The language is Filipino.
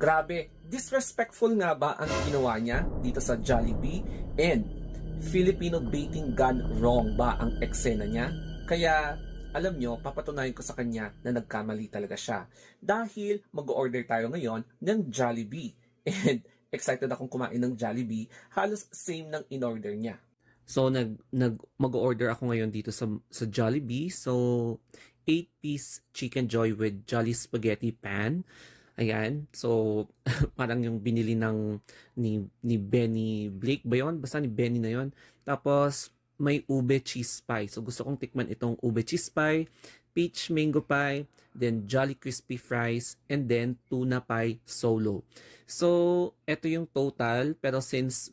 Grabe, disrespectful nga ba ang ginawa niya dito sa Jollibee? And Filipino baiting gone wrong ba ang eksena niya? Kaya alam nyo, papatunayan ko sa kanya na nagkamali talaga siya. Dahil mag-order tayo ngayon ng Jollibee. And excited akong kumain ng Jollibee. Halos same ng in-order niya. So mag-order ako ngayon dito sa Jollibee. So 8-piece chicken joy with Jolly Spaghetti pan. Ayan. So parang yung binili ni Benny Blake ba yun? Basta ni Benny na yun. Tapos may ube cheese pie. So gusto kong tikman itong ube cheese pie, peach mango pie, then Jolly Crispy fries, and then tuna pie solo. So ito yung total, pero since